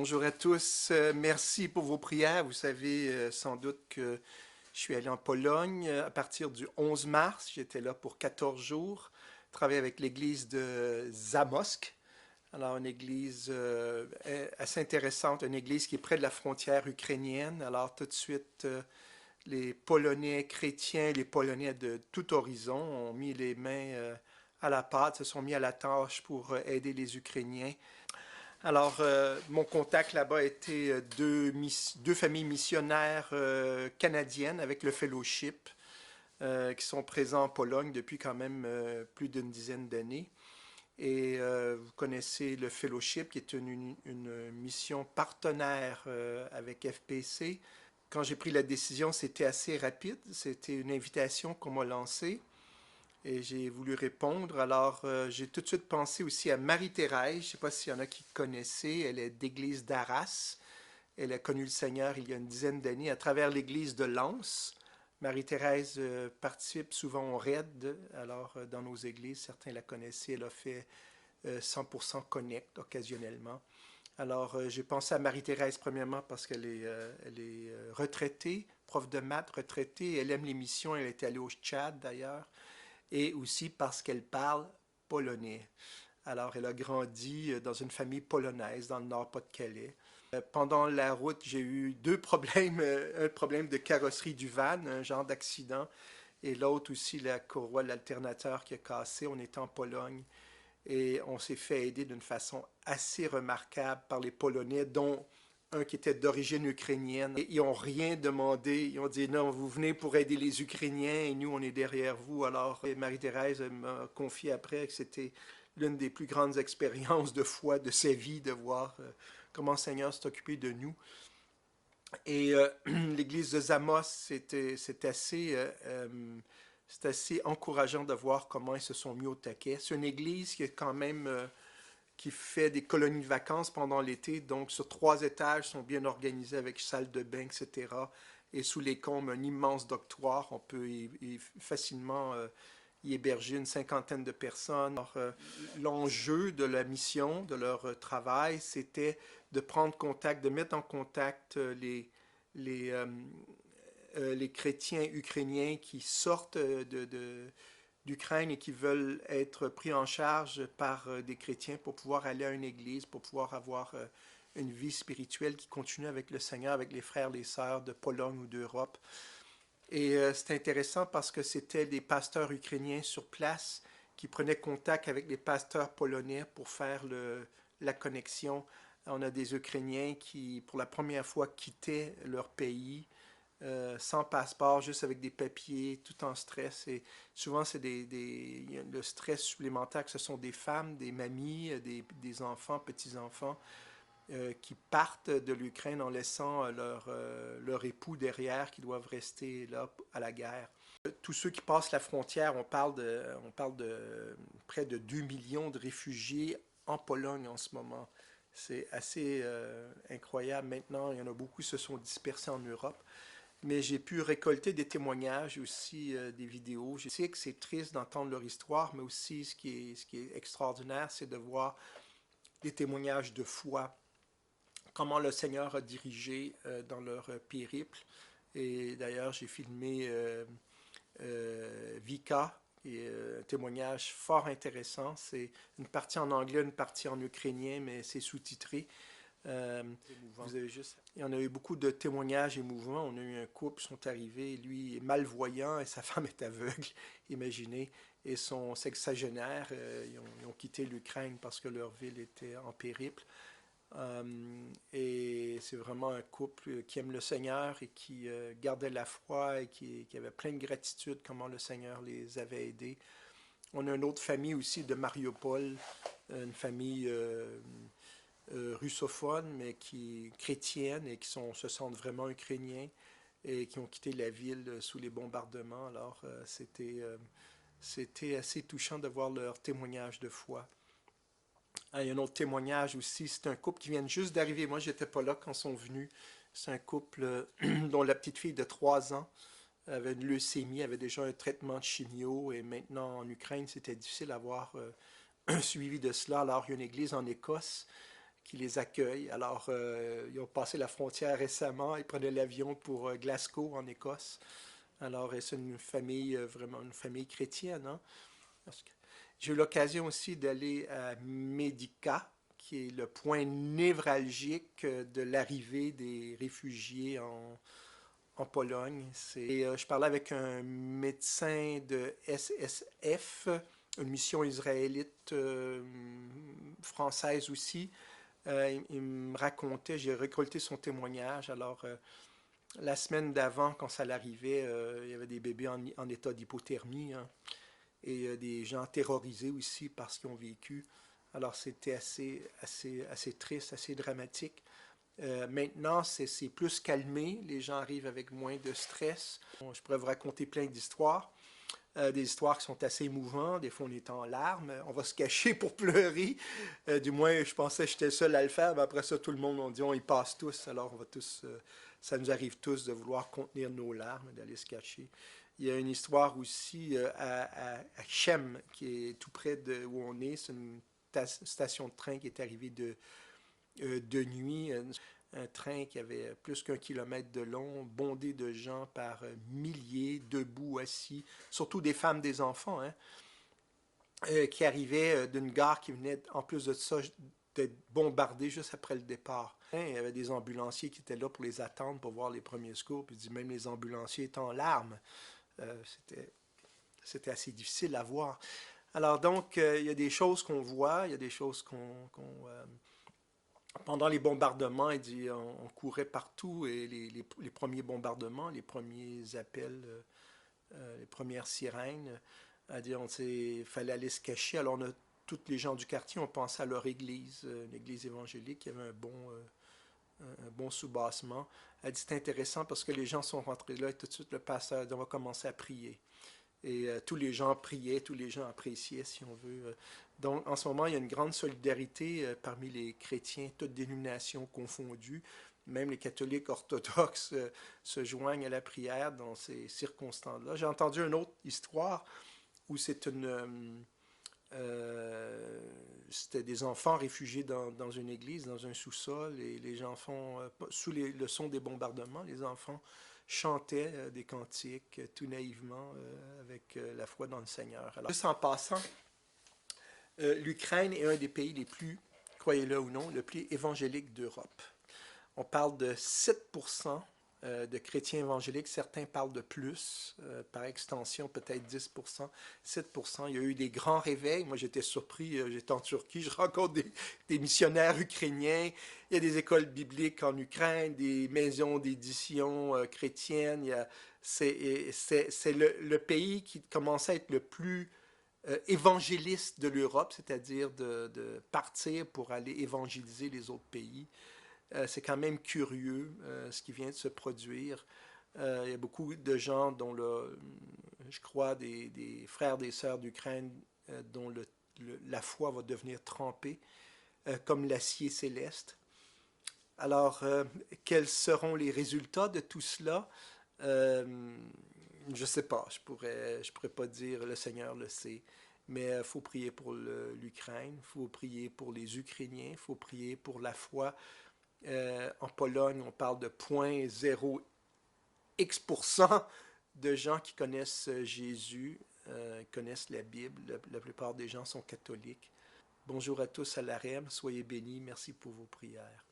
Bonjour à tous. Merci pour vos prières. Vous savez sans doute que je suis allé en Pologne à partir du 11 mars. J'étais là pour 14 jours, travailler avec l'église de Zamość. Alors, une église assez intéressante, une église qui est près de la frontière ukrainienne. Alors, tout de suite, les Polonais chrétiens, les Polonais de tout horizon ont mis les mains à la pâte, se sont mis à la tâche pour aider les Ukrainiens. Alors, mon contact là-bas était deux familles missionnaires canadiennes avec le fellowship qui sont présents en Pologne depuis quand même plus d'une dizaine d'années. Et vous connaissez le fellowship qui est une mission partenaire avec FPC. Quand j'ai pris la décision, c'était assez rapide. C'était une invitation qu'on m'a lancée. Et j'ai voulu répondre. Alors, j'ai tout de suite pensé aussi à Marie-Thérèse. Je ne sais pas s'il y en a qui connaissaient. Elle est d'église d'Arras. Elle a connu le Seigneur il y a une dizaine d'années à travers l'église de Lens. Marie-Thérèse participe souvent au RAID. Alors, dans nos églises, certains la connaissaient. Elle a fait 100% Connect occasionnellement. Alors, j'ai pensé à Marie-Thérèse premièrement parce qu'elle est retraitée, prof de maths retraitée. Elle aime les missions. Elle est allée au Tchad d'ailleurs et aussi parce qu'elle parle polonais. Alors, elle a grandi dans une famille polonaise dans le Nord-Pas-de-Calais. Pendant la route, j'ai eu deux problèmes. Un problème de carrosserie du van, un genre d'accident, et l'autre aussi, la courroie de l'alternateur qui a cassé. On était en Pologne et on s'est fait aider d'une façon assez remarquable par les Polonais, dont un qui était d'origine ukrainienne. Et ils n'ont rien demandé. Ils ont dit non, vous venez pour aider les Ukrainiens et nous, on est derrière vous. Alors, Marie-Thérèse m'a confié après que c'était l'une des plus grandes expériences de foi de sa vie, de voir comment le Seigneur s'est occupé de nous. Et l'église de Zamos, c'est assez encourageant de voir comment ils se sont mis au taquet. C'est une église qui est quand même qui fait des colonies de vacances pendant l'été. Donc, sur 3 étages, sont bien organisés avec salle de bain, etc. Et sous les combles, un immense doctoir. On peut facilement y héberger une cinquantaine de personnes. Alors, l'enjeu de la mission, de leur travail, c'était de prendre contact, de mettre en contact les, euh, les chrétiens ukrainiens qui sortent d'Ukraine et qui veulent être pris en charge par des chrétiens pour pouvoir aller à une église, pour pouvoir avoir une vie spirituelle qui continue avec le Seigneur, avec les frères, les sœurs de Pologne ou d'Europe. Et c'est intéressant parce que c'était des pasteurs ukrainiens sur place qui prenaient contact avec les pasteurs polonais pour faire la connexion. On a des Ukrainiens qui, pour la première fois, quittaient leur pays sans passeport, juste avec des papiers, tout en stress. Et souvent, c'est le stress supplémentaire que ce sont des femmes, des mamies, des enfants, petits-enfants, qui partent de l'Ukraine en laissant leur époux derrière, qui doivent rester là à la guerre. Tous ceux qui passent la frontière, on parle de près de 2 millions de réfugiés en Pologne en ce moment. C'est assez incroyable. Maintenant, il y en a beaucoup qui se sont dispersés en Europe. Mais j'ai pu récolter des témoignages aussi, des vidéos. Je sais que c'est triste d'entendre leur histoire, mais aussi ce qui est extraordinaire, c'est de voir des témoignages de foi, comment le Seigneur a dirigé dans leur périple. Et d'ailleurs, j'ai filmé Vika, et un témoignage fort intéressant. C'est une partie en anglais, une partie en ukrainien, mais c'est sous-titré. Vous avez juste... Il y en a eu beaucoup de témoignages émouvants. On a eu un couple, sont arrivés, lui est malvoyant et sa femme est aveugle, imaginez. Et son sexagénaire, ils ont quitté l'Ukraine parce que leur ville était en périple. Et c'est vraiment un couple qui aime le Seigneur et qui gardait la foi et qui avait plein de gratitude comment le Seigneur les avait aidés. On a une autre famille aussi de Mariupol, une famille russophones, mais qui chrétiennes et qui se sentent vraiment ukrainiens et qui ont quitté la ville sous les bombardements. Alors, c'était assez touchant de voir leur témoignage de foi. Il y a un autre témoignage aussi, c'est un couple qui vient juste d'arriver. Moi, j'étais pas là quand ils sont venus. C'est un couple dont la petite fille de 3 ans avait une leucémie, avait déjà un traitement de chimio et maintenant en Ukraine, c'était difficile d'avoir un suivi de cela. Alors, il y a une église en Écosse qui les accueille. Alors, ils ont passé la frontière récemment, ils prenaient l'avion pour Glasgow, en Écosse. Alors, c'est une famille, vraiment une famille chrétienne, hein? J'ai eu l'occasion aussi d'aller à Medica, qui est le point névralgique de l'arrivée des réfugiés en Pologne. Je parlais avec un médecin de SSF, une mission israélite française aussi. Il me racontait, j'ai récolté son témoignage. Alors, la semaine d'avant, quand ça l'arrivait, il y avait des bébés en état d'hypothermie, hein, et des gens terrorisés aussi parce qu'ils ont vécu. Alors, c'était assez triste, assez dramatique. Maintenant, c'est plus calmé. Les gens arrivent avec moins de stress. Bon, je pourrais vous raconter plein d'histoires. Des histoires qui sont assez émouvantes. Des fois, on est en larmes. On va se cacher pour pleurer. Du moins, je pensais que j'étais seul à le faire. Mais après ça, tout le monde, on dit, on y passe tous. Alors, on va tous, ça nous arrive tous de vouloir contenir nos larmes, d'aller se cacher. Il y a une histoire aussi à Chem, qui est tout près de où on est. C'est une station de train qui est arrivée de nuit. Un train qui avait plus qu'1 kilomètre de long, bondé de gens par milliers, debout, assis, surtout des femmes, des enfants, hein, qui arrivaient d'une gare qui venait, en plus de ça, d'être bombardée juste après le départ. Il y avait des ambulanciers qui étaient là pour les attendre, pour voir les premiers secours, puis même les ambulanciers étaient en larmes. C'était assez difficile à voir. Alors donc, il y a des choses qu'on voit, il y a des choses pendant les bombardements, il dit, on courait partout et les premiers bombardements, les premiers appels, les premières sirènes, à dire, il fallait aller se cacher. Alors, tous les gens du quartier ont pensé à leur église, une église évangélique, qui avait un bon soubassement. Elle dit, c'est intéressant parce que les gens sont rentrés là et tout de suite, le pasteur dit, on va commencer à prier. Et tous les gens priaient, tous les gens appréciaient, si on veut. Donc, en ce moment, il y a une grande solidarité parmi les chrétiens, toutes dénominations confondues. Même les catholiques orthodoxes se joignent à la prière dans ces circonstances-là. J'ai entendu une autre histoire où c'était des enfants réfugiés dans une église, dans un sous-sol, et les enfants, sous le son des bombardements, les enfants chantaient des cantiques tout naïvement avec la foi dans le Seigneur. Alors, juste en passant, l'Ukraine est un des pays les plus, croyez-le ou non, le plus évangélique d'Europe. On parle de 7% de chrétiens évangéliques. Certains parlent de plus, par extension peut-être 10%, 7%. Il y a eu des grands réveils. Moi, j'étais surpris. J'étais en Turquie. Je rencontre des missionnaires ukrainiens. Il y a des écoles bibliques en Ukraine, des maisons d'édition chrétiennes. C'est le pays qui commençait à être le plus évangéliste de l'Europe, c'est-à-dire de partir pour aller évangéliser les autres pays. C'est quand même curieux ce qui vient de se produire. Il y a beaucoup de gens dont je crois des frères, des sœurs d'Ukraine dont la foi va devenir trempée comme l'acier céleste. Alors, quels seront les résultats de tout cela? Je ne sais pas, je pourrais pas dire, le Seigneur le sait. Mais il faut prier pour l'Ukraine, il faut prier pour les Ukrainiens, il faut prier pour la foi. En Pologne, on parle de 0,0x% de gens qui connaissent Jésus, connaissent la Bible. La plupart des gens sont catholiques. Bonjour à tous à l'AREM, soyez bénis, merci pour vos prières.